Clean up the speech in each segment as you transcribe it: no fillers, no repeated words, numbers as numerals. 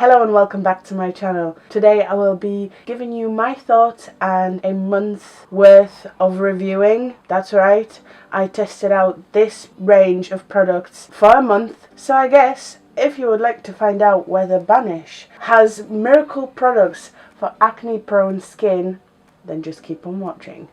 Hello and welcome back to my channel. Today I will be giving you my thoughts and a month's worth of reviewing. That's right, I tested out this range of products for a month. So I guess if you would like to find out whether Banish has miracle products for acne prone skin, then just keep on watching.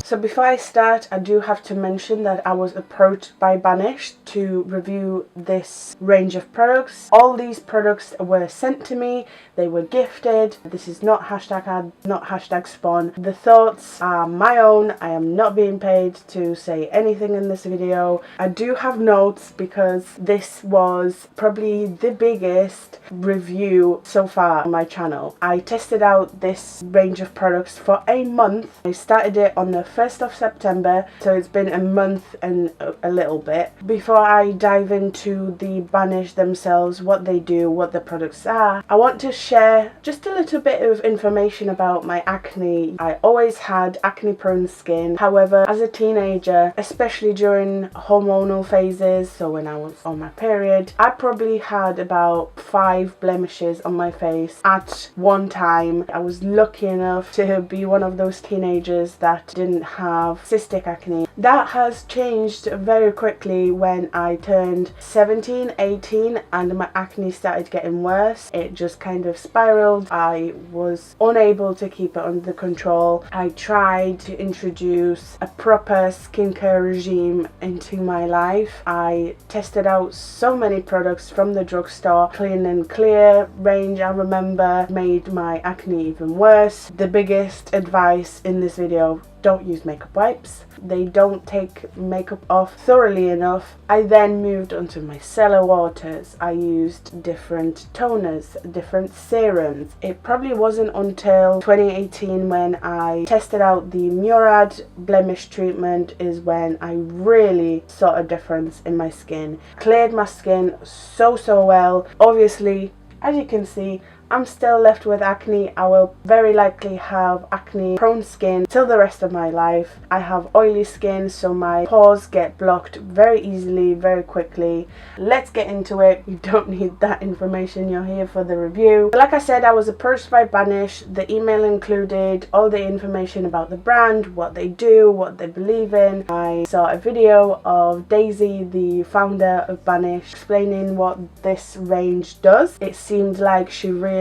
So before I start, I do have to mention that I was approached by Banish to review this range of products. All these products were sent to me, they were gifted. This is not hashtag ad, not hashtag spawn. The thoughts are my own. I am not being paid to say anything in this video. I do have notes because this was probably the biggest review so far on my channel. I tested out this range of products for a month. I started it on the 1st of September, so it's been a month and a little bit. Before I dive into the Banish themselves, what they do, what the products are, I want to share just a little bit of information about my acne. I always had acne prone skin. However, as a teenager, especially during hormonal phases, so when I was on my period, I probably had about 5 blemishes on my face at one time. I was lucky enough to be one of those teenagers that didn't have cystic acne. That has changed very quickly when I turned 17, 18 and my acne started getting worse. It just kind of spiraled. I was unable to keep it under control. I tried to introduce a proper skincare regime into my life. I tested out so many products from the drugstore. Clean and Clear range, I remember, made my acne even worse. The biggest advice in this video: don't use makeup wipes. They don't take makeup off thoroughly enough. I then moved on to micellar waters. I used different toners, different serums. It probably wasn't until 2018 when I tested out the Murad blemish treatment is when I really saw a difference in my skin. Cleared my skin so well. Obviously, as you can see, I'm still left with acne. I will very likely have acne prone skin till the rest of my life. I have oily skin, so my pores get blocked very easily, very quickly. Let's get into it. You don't need that information, you're here for the review. Like I said, I was approached by Banish. The email included all the information about the brand, what they do, what they believe in. I saw a video of Daisy, the founder of Banish, explaining what this range does. It seemed like she really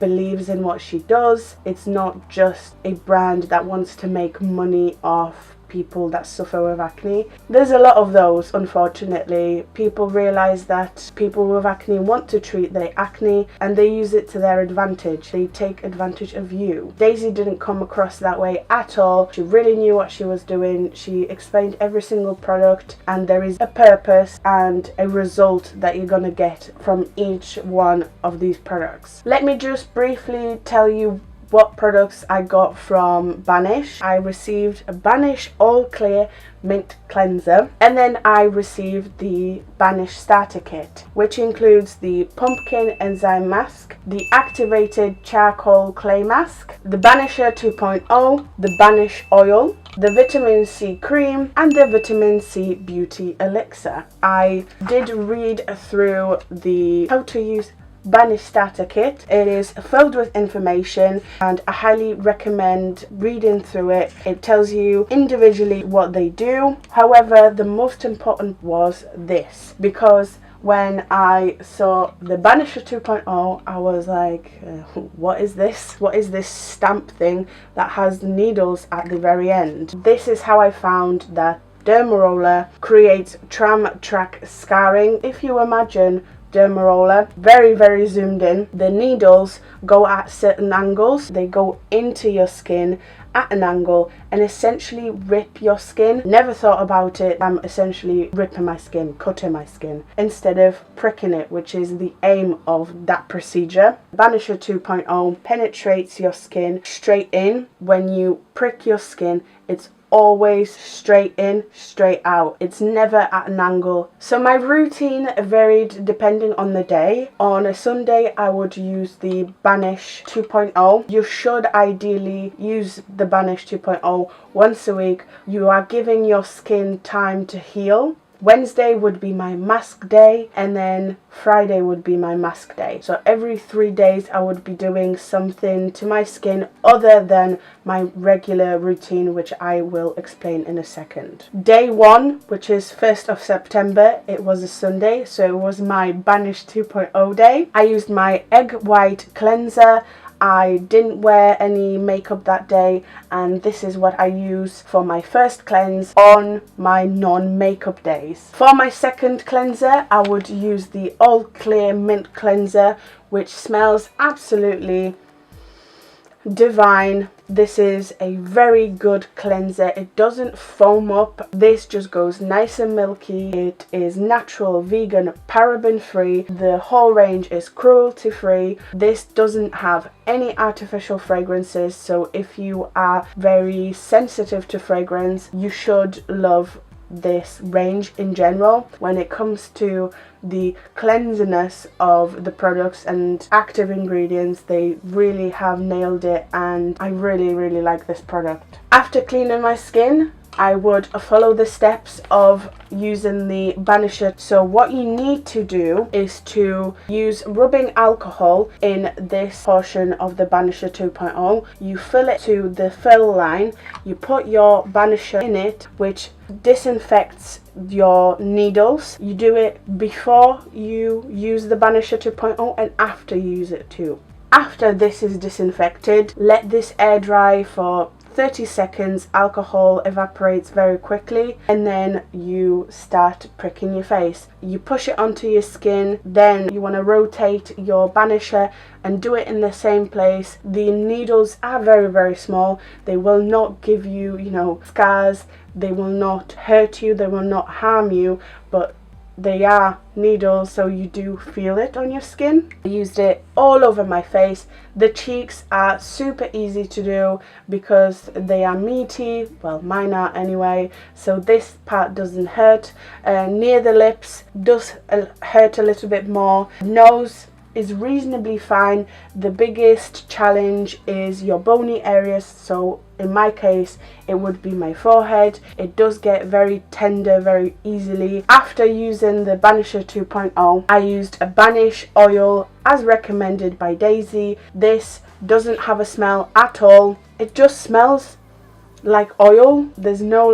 believes in what she does. It's not just a brand that wants to make money off people that suffer with acne. There's a lot of those, unfortunately. People realize that people with acne want to treat their acne and they use it to their advantage. They take advantage of you. Daisy didn't come across that way at all. She really knew what she was doing. She explained every single product, and there is a purpose and a result that you're gonna get from each one of these products. Let me just briefly tell you what products I got from Banish. I received a Banish All Clear Mint Cleanser, and then I received the Banish Starter Kit, which includes the Pumpkin Enzyme Mask, the Activated Charcoal Clay Mask, the Banisher 2.0, the Banish Oil, the Vitamin C Cream, and the Vitamin C Beauty Elixir. I did read through the how to use Banish Starter Kit. It is filled with information and I highly recommend reading through it. It tells you individually what they do. However, the most important was this, because when I saw the Banisher 2.0, I was like, what is this? What is this stamp thing that has needles at the very end? This is how I found that Dermaroller creates tram track scarring. If you imagine Dermaroller very zoomed in, the needles go at certain angles. They go into your skin at an angle and essentially rip your skin. Never thought about it. I'm essentially ripping my skin, cutting my skin, instead of pricking it, which is the aim of that procedure. Banisher 2.0 penetrates your skin straight in. When you prick your skin, it's always straight in, straight out. It's never at an angle. So my routine varied depending on the day. On a Sunday, I would use the Banish 2.0. You should ideally use the Banish 2.0 once a week. You are giving your skin time to heal. Wednesday would be my mask day, and then Friday would be my mask day. So every 3 days I would be doing something to my skin other than my regular routine, which I will explain in a second. Day 1, which is 1st of September, it was a Sunday, so it was my Banish 2.0 day. I used my egg white cleanser. I didn't wear any makeup that day, and this is what I use for my first cleanse on my non-makeup days. For my second cleanser, I would use the All Clear Mint Cleanser, which smells absolutely divine. This is a very good cleanser. It doesn't foam up. This just goes nice and milky. It is natural, vegan, paraben free. The whole range is cruelty free. This doesn't have any artificial fragrances, so if you are very sensitive to fragrance, you should love this range in general. When it comes to the cleansiness of the products and active ingredients, they really have nailed it, and I really like this product. After cleaning my skin, I would follow the steps of using the Banisher. So what you need to do is to use rubbing alcohol in this portion of the Banisher 2.0. You fill it to the fill line, you put your Banisher in it, which disinfects your needles. You do it before you use the Banisher 2.0 and after you use it too. After this is disinfected, let this air dry for 30 seconds. Alcohol evaporates very quickly, and then you start pricking your face. You push it onto your skin, then you want to rotate your Banisher and do it in the same place. The needles are very small. They will not give you, scars. They will not hurt you. They will not harm you, but they are needles, so you do feel it on your skin. I used it all over my face. The cheeks are super easy to do because they are meaty. Well, mine are anyway, so this part doesn't hurt. Near the lips does hurt a little bit more. Nose is reasonably fine. The biggest challenge is your bony areas, so in my case it would be my forehead. It does get very tender very easily. After using the Banisher 2.0, I used a Banish Oil as recommended by Daisy. This doesn't have a smell at all. It just smells like oil. There's no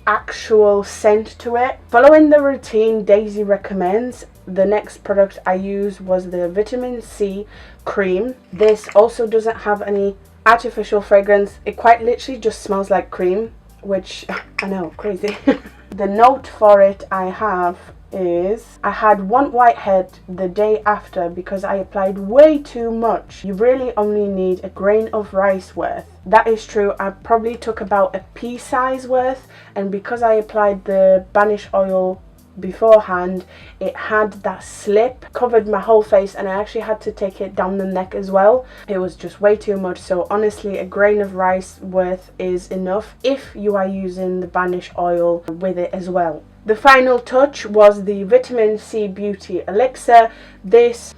actual scent to it. Following the routine Daisy recommends, the next product I used was the vitamin C cream. This also doesn't have any artificial fragrance. It quite literally just smells like cream, which I know, crazy. The note for it I have is I had one whitehead the day after because I applied way too much. You really only need a grain of rice worth. That is true. I probably took about a pea size worth, and because I applied the Banish oil beforehand, it had that slip, covered my whole face, and I actually had to take it down the neck as well. It was just way too much, so honestly a grain of rice worth is enough if you are using the Banish oil with it as well. The final touch was the Vitamin C Beauty Elixir. This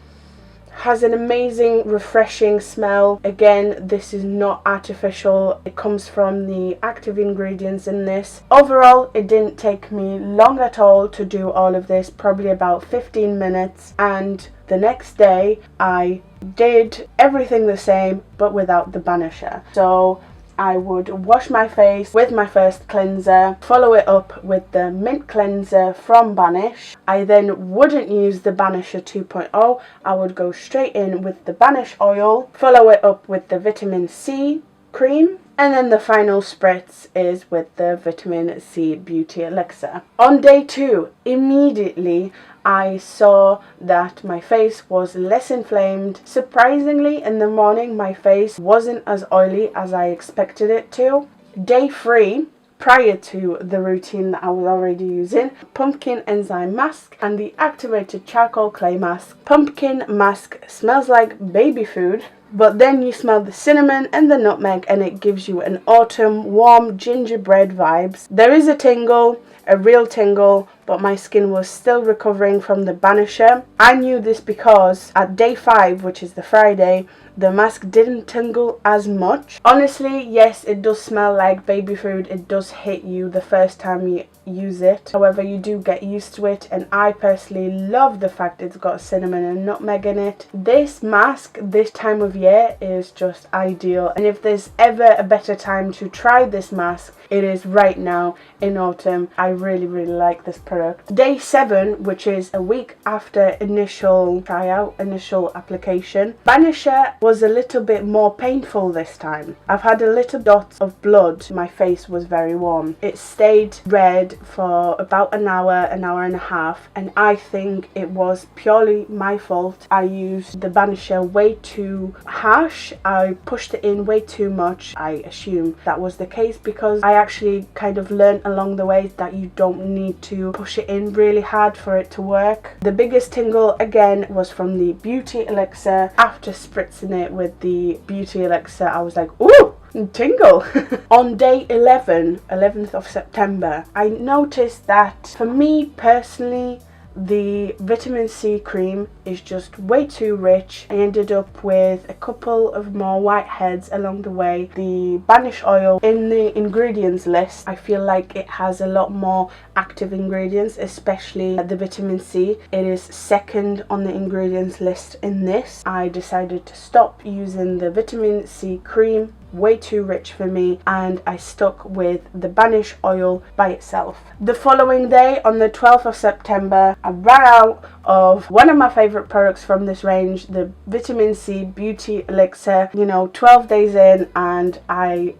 has an amazing refreshing smell. Again, this is not artificial. It comes from the active ingredients in this. Overall, it didn't take me long at all to do all of this, probably about 15 minutes, and the next day I did everything the same but without the Banisher. So I would wash my face with my first cleanser, follow it up with the mint cleanser from Banish. I then wouldn't use the Banisher 2.0. I would go straight in with the Banish oil, follow it up with the vitamin C cream, and then the final spritz is with the vitamin C Beauty Elixir. On day 2, immediately I saw that my face was less inflamed. Surprisingly, in the morning my face wasn't as oily as I expected it to. Day 3, prior to the routine that I was already using, pumpkin enzyme mask and the activated charcoal clay mask. Pumpkin mask smells like baby food, but then you smell the cinnamon and the nutmeg and it gives you an autumn warm gingerbread vibes. There is a tingle, a real tingle, but my skin was still recovering from the Banisher. I knew this because at day 5, which is the Friday, the mask didn't tingle as much. Honestly, yes, it does smell like baby food. It does hit you the first time you use it. However, you do get used to it, and I personally love the fact it's got cinnamon and nutmeg in it. This mask this time of year is just ideal, and if there's ever a better time to try this mask, it is right now in autumn. I really like this product. Day 7, which is a week after initial tryout, initial application, Banisher was a little bit more painful this time. I've had a little dot of blood. My face was very warm. It stayed red for about an hour and a half, and I think it was purely my fault. I used the Banisher way too harsh. I pushed it in way too much. I assume that was the case because I actually kind of learned along the way that you don't need to push it in really hard for it to work. The biggest tingle again was from the Beauty Elixir. After spritzing it with the Beauty Elixir, I was like, ooh, tingle. On day 11th of September, I noticed that for me personally, the vitamin C cream is just way too rich. I ended up with a couple of more whiteheads along the way. The Banish Oil in the ingredients list, I feel like it has a lot more active ingredients, especially the vitamin C. It is second on the ingredients list in this. I decided to stop using the vitamin C cream, way too rich for me, and I stuck with the Banish Oil by itself. The following day, on the 12th of September, I ran out of one of my favorite products from this range, the vitamin C Beauty Elixir. 12 days in, and I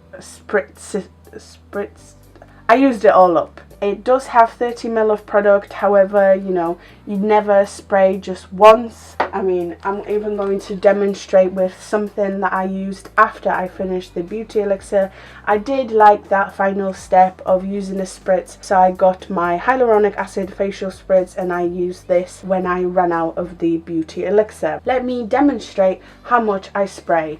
I used it all up. It does have 30 ml of product, however, you never spray just once. I mean, I'm even going to demonstrate with something that I used after I finished the Beauty Elixir. I did like that final step of using a spritz, so I got my hyaluronic acid facial spritz and I used this when I ran out of the Beauty Elixir. Let me demonstrate how much I spray.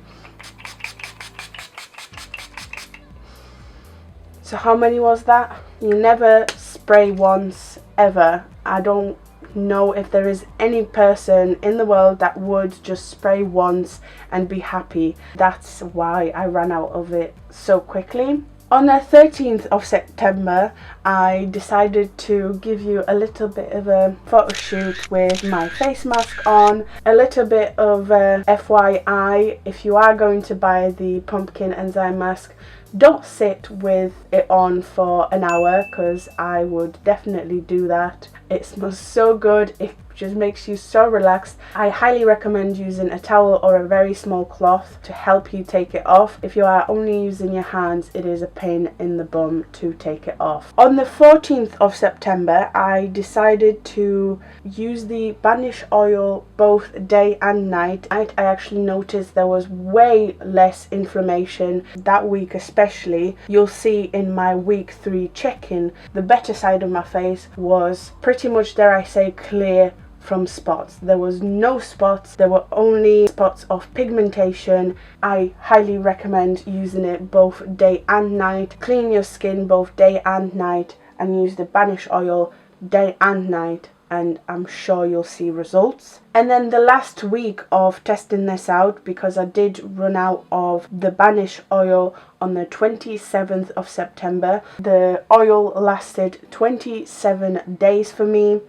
So how many was that? You never spray once, ever. I don't know if there is any person in the world that would just spray once and be happy. That's why I ran out of it so quickly. On the 13th of September, I decided to give you a little bit of a photo shoot with my face mask on. A little bit of FYI, if you are going to buy the pumpkin enzyme mask, don't sit with it on for an hour, because I would definitely do that. It smells so good. It just makes you so relaxed. I highly recommend using a towel or a very small cloth to help you take it off. If you are only using your hands, it is a pain in the bum to take it off. On the 14th of September, I decided to use the Banish Oil both day and night. I actually noticed there was way less inflammation that week, especially. You'll see in my week 3 check-in, the better side of my face was pretty much, dare I say, clear from spots. There was no spots, there were only spots of pigmentation. I highly recommend using it both day and night. Clean your skin both day and night and use the Banish Oil day and night, and I'm sure you'll see results. And then the last week of testing this out, because I did run out of the Banish Oil on the 27th of September. The oil lasted 27 days for me,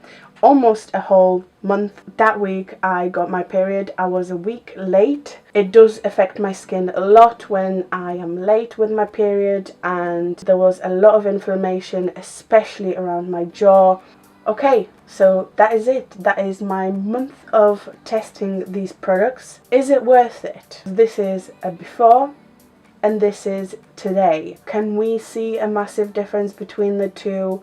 almost a whole month. That week I got my period. I was a week late. It does affect my skin a lot when I am late with my period, and there was a lot of inflammation, especially around my jaw. Okay, so that is it. That is my month of testing these products. Is it worth it? This is a before and this is today. Can we see a massive difference between the two?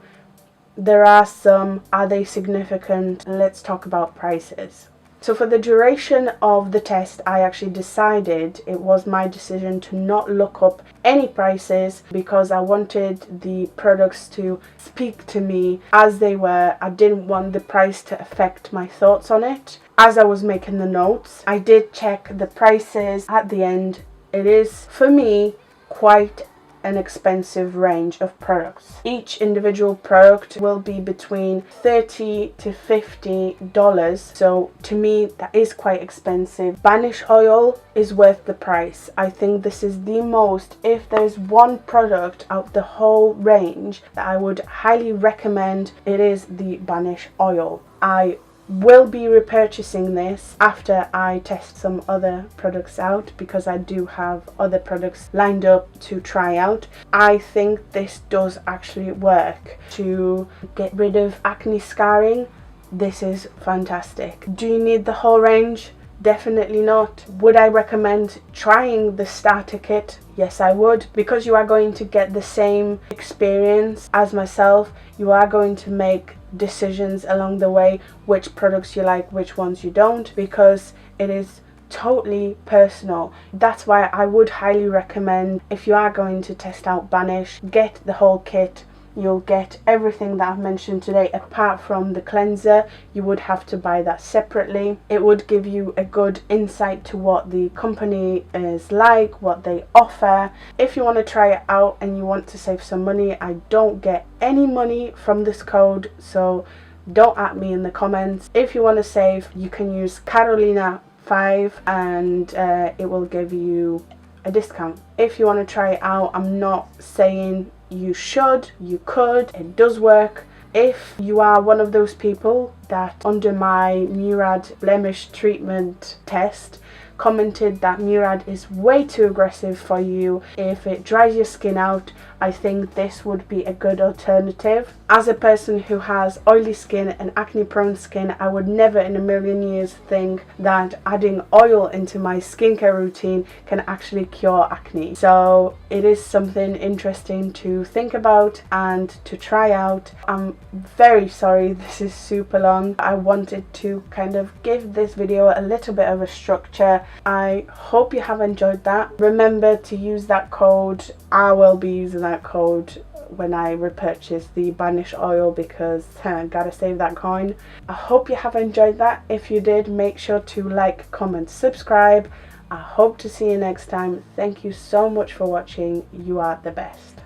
There are some. Are they significant? Let's talk about prices. So for the duration of the test, I actually decided, it was my decision to not look up any prices, because I wanted the products to speak to me as they were. I didn't want the price to affect my thoughts on it. As I was making the notes, I did check the prices at the end. It is, for me, quite an expensive range of products. Each individual product will be between $30 to $50, so to me that is quite expensive. Banish Oil is worth the price. I think this is the most, if there's one product out the whole range that I would highly recommend, it is the Banish Oil. I will be repurchasing this after I test some other products out, because I do have other products lined up to try out. I think this does actually work to get rid of acne scarring. This is fantastic. Do you need the whole range? Definitely not. Would I recommend trying the starter kit? Yes, I would, because you are going to get the same experience as myself. You are going to make decisions along the way, which products you like, which ones you don't, because it is totally personal. That's why I would highly recommend, if you are going to test out Banish, get the whole kit. You'll get everything that I've mentioned today, apart from the cleanser. You would have to buy that separately. It would give you a good insight to what the company is like, what they offer. If you want to try it out and you want to save some money, I don't get any money from this code, so don't at me in the comments. If you want to save, you can use Carolina5 and it will give you a discount. If you want to try it out, I'm not saying you should, you could, it does work. If you are one of those people that under my Murad blemish treatment test commented that Murad is way too aggressive for you, if it dries your skin out, I think this would be a good alternative. As a person who has oily skin and acne prone skin, I would never in a million years think that adding oil into my skincare routine can actually cure acne. So it is something interesting to think about and to try out. I'm very sorry this is super long. I wanted to kind of give this video a little bit of a structure. I hope you have enjoyed that. Remember to use that code. I will be using that code when I repurchase the Banish Oil, because gotta save that coin. I hope you have enjoyed that. If you did, make sure to like, comment, subscribe. I hope to see you next time. Thank you so much for watching. You are the best.